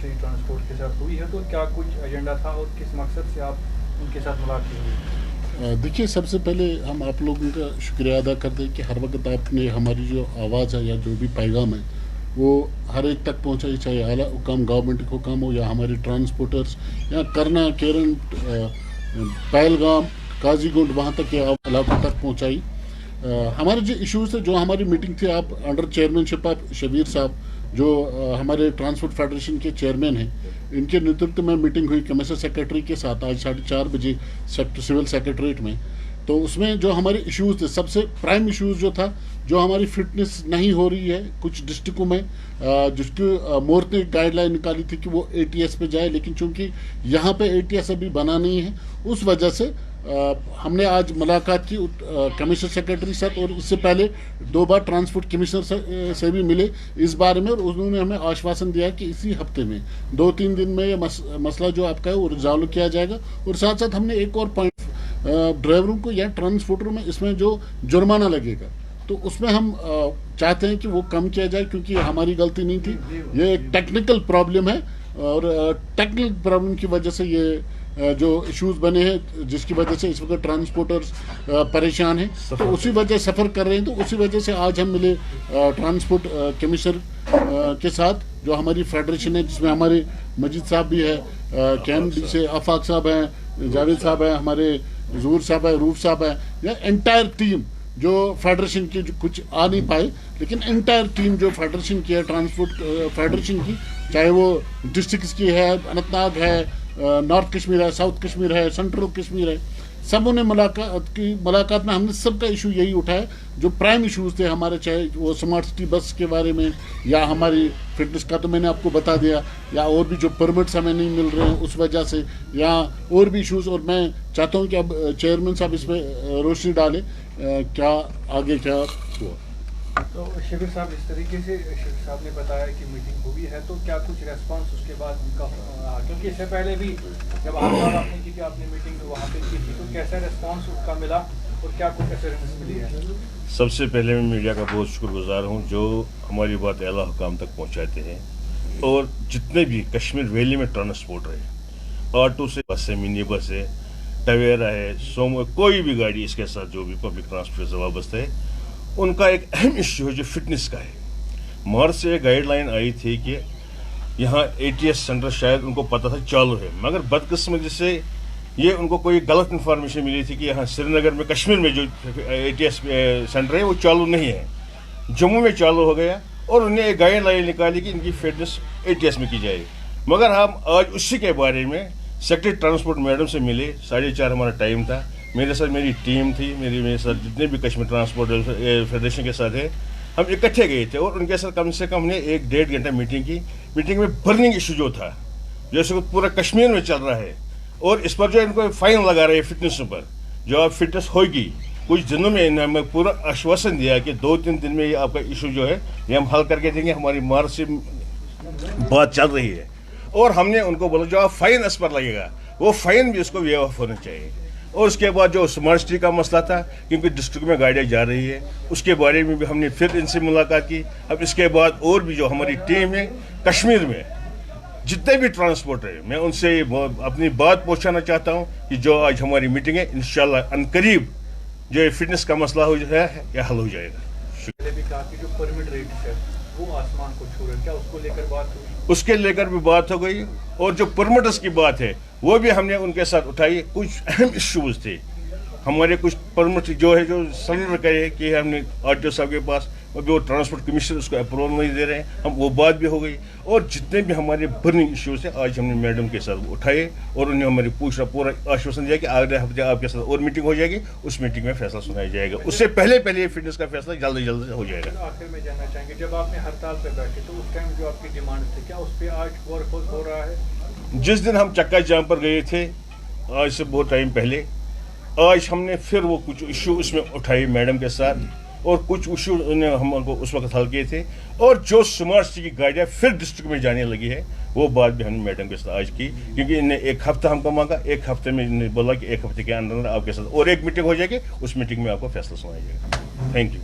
Secretary transport के साथ हुई है, तो क्या कुछ एजेंडा था और किस मकसद से आप उनके साथ मुलाकात हुई? देखिए, सबसे पहले हम आप लोगों का शुक्रिया अदा करते हैं कि हर वक्त आपने हमारी जो आवाज़ है या जो भी पैगाम है वो हर एक तक पहुंचाई, चाहे आला हुकाम गवर्नमेंट का हुकाम हो या हमारे ट्रांसपोर्टर्स या करना, केरन, पहलगाम, काजीगुंड, वहाँ तक के इलाकों तक पहुंचाई। हमारे जो इश्यूज़ थे, जो हमारी मीटिंग थी, आप अंडर चेयरमैनशिप आप शबीर साहब जो हमारे ट्रांसपोर्ट फेडरेशन के चेयरमैन हैं, इनके नेतृत्व में मीटिंग हुई कमिश्नर सेक्रेटरी के साथ आज 4:30 बजे सिविल सेक्रेटरीट में। तो उसमें जो हमारे इश्यूज़ थे, सबसे प्राइम इश्यूज़ जो था, जो हमारी फिटनेस नहीं हो रही है कुछ डिस्ट्रिक्टों में, जिसकी मोर्त ने गाइडलाइन निकाली थी कि वो ATS पे जाए, लेकिन चूंकि यहाँ पे ATS अभी बना नहीं है, उस वजह से हमने आज मुलाकात की कमिश्नर सेक्रेटरी साथ, और इससे पहले 2 बार ट्रांसपोर्ट कमिश्नर से भी मिले इस बारे में, और उन्होंने हमें आश्वासन दिया कि इसी हफ्ते में 2-3 दिन में ये मसला जो आपका है वो रिजॉल्व किया जाएगा। और साथ साथ हमने एक और पॉइंट, ड्राइवरों को या ट्रांसपोर्टरों में इसमें जो जुर्माना लगेगा, तो उसमें हम चाहते हैं कि वो कम किया जाए, क्योंकि हमारी गलती नहीं थी, ये एक टेक्निकल प्रॉब्लम है, और टेक्निकल प्रॉब्लम की वजह से ये जो इश्यूज बने हैं, जिसकी वजह से इस वक्त ट्रांसपोर्टर्स परेशान हैं, तो उसी वजह सफ़र कर रहे हैं। तो उसी वजह से आज हम मिले ट्रांसपोर्ट कमिश्नर के साथ, जो हमारी फेडरेशन है, जिसमें हमारे मजीद साहब भी है, KMD से आफाक साहब हैं, जावेद साहब हैं, हमारे जहूर साहब है, रूफ साहब है, या एंटायर टीम जो फेडरेशन की, जो कुछ आ नहीं पाए, लेकिन एंटायर टीम जो फेडरेशन की है, ट्रांसपोर्ट फेडरेशन की, चाहे वो डिस्ट्रिक्ट की है, अनंतनाग है, नॉर्थ कश्मीर है, साउथ कश्मीर है, सेंट्रल कश्मीर है, सबों ने मुलाकात में हमने सबका इशू यही उठाया, जो प्राइम इश्यूज थे हमारे, चाहे वो स्मार्ट सिटी बस के बारे में, या हमारी फिटनेस का तो मैंने आपको बता दिया, या और भी जो परमिट्स हमें नहीं मिल रहे हैं उस वजह से, या और भी इश्यूज। और मैं चाहता हूं कि अब चेयरमैन साहब इसमें रोशनी डालें, क्या आगे क्या हुआ। तो शबीर साहब, इस तरीके से शबीर साहब ने बताया कि मीटिंग हुई है, तो क्या कुछ रेस्पॉन्स उसके बाद उनका, क्योंकि इससे पहले भी जब आपने की थी, आपने मीटिंग वहाँ पे की थी, तो कैसा रेस्पॉन्स उसका मिला और क्या कुछ एश्योरेंस मिली है? सबसे पहले मैं मीडिया का बहुत शुक्रगुजार हूँ जो हमारी बात आला हुकाम तक पहुँचाते हैं, और जितने भी कश्मीर वैली में ट्रांसपोर्टर है, ऑटो से बस है, मिनी बस है, टवेरा है, सोमो, कोई भी गाड़ी इसके साथ जो भी पब्लिक ट्रांसपोर्ट से वाबस्ता है, उनका एक अहम इश्यू है जो फिटनेस का है। मार्च से गाइडलाइन आई थी कि यहाँ ATS सेंटर शायद उनको पता था चालू है, मगर बदकिस्मती से ये उनको कोई गलत इन्फॉर्मेशन मिली थी कि यहाँ श्रीनगर में, कश्मीर में जो ATS सेंटर है वो चालू नहीं है, जम्मू में चालू हो गया, और उन्हें एक गाइडलाइन निकाली कि इनकी फिटनेस ATS में की जाएगी। मगर हम आज उसी के बारे में सेक्रेटरी ट्रांसपोर्ट मैडम से मिले, 4:30 हमारा टाइम था, मेरे साथ मेरी टीम थी, मेरे साथ जितने भी कश्मीर ट्रांसपोर्ट फेडरेशन के साथ है, हम इकट्ठे गए थे, और उनके साथ कम से कम हमने 1-1.5 घंटा मीटिंग की। मीटिंग में बर्निंग इशू जो था, जैसे पूरा कश्मीर में चल रहा है, और इस पर जो इनको फाइन लगा रहे हैं फिटनेस पर, जो आप फिटनेस होगी कुछ दिनों में, हमें पूरा आश्वासन दिया कि 2-3 दिन में ये आपका इशू जो है ये हम हल करके देंगे। हमारी मार्च से बात चल रही है, और हमने उनको बोला जो आप फाइन इस पर लगेगा, वो फाइन भी इसको वेव ऑफ होना चाहिए। और उसके बाद जो स्मार्ट सिटी का मसला था, क्योंकि डिस्ट्रिक्ट में गाड़ियाँ जा रही है, उसके बारे में भी हमने फिर इनसे मुलाकात की। अब इसके बाद और भी जो हमारी टीम है कश्मीर में, जितने भी ट्रांसपोर्ट है, मैं उनसे अपनी बात पहुंचाना चाहता हूं कि जो आज हमारी मीटिंग है, इंशाल्लाह अनकरीब जो फिटनेस का मसला हो जाए या हल हो जाएगा। पहले भी कहा कि जो परमिट रेट है वो आसमान को छू रहे हैं, क्या उसको लेकर बात हुई? उसके लेकर भी बात हो गई, और जो परमिटर्स की बात है वो भी हमने उनके साथ उठाई। कुछ अहम इश्यूज थे हमारे, कुछ परमिट जो है, जो सरेंडर करे कि हमने RTO साहब के पास, वो ट्रांसपोर्ट कमिश्नर उसको अप्रूवल नहीं दे रहे हैं, हम वो बात भी हो गई। और जितने भी हमारे बर्निंग इश्यूज हैं आज हमने मैडम के साथ उठाए, और उन्हें हमारी पूरा आश्वासन दिया कि अगले हफ्ते आपके साथ और मीटिंग हो जाएगी, उस मीटिंग में फैसला सुनाया जाएगा। उससे पहले फिटनेस का फैसला जल्दी हो जाएगा। आखिर में जानना चाहेंगे, जब आपने हड़ताल पर बैठे तो उस टाइम जो आपकी डिमांड थी, क्या उस पर आज गौर हो रहा है? जिस दिन हम चक्का जाम पर गए थे आज से बहुत टाइम पहले, आज हमने फिर वो कुछ इशू उसमें उठाए मैडम के साथ, और कुछ इशू उन्हें हमको उस वक्त हल किए थे, और जो स्मार्ट सिटी की गाड़ियाँ फिर डिस्ट्रिक्ट में जाने लगी है, वो बात भी हमने मैडम के साथ आज की, क्योंकि इन्हें 1 हफ्ता हमको मांगा, 1 हफ्ते में इन्हें बोला कि 1 हफ्ते के अंदर आपके साथ और एक मीटिंग हो जाएगी, उस मीटिंग में आपको फैसला सुनाया जाएगा। Thank you.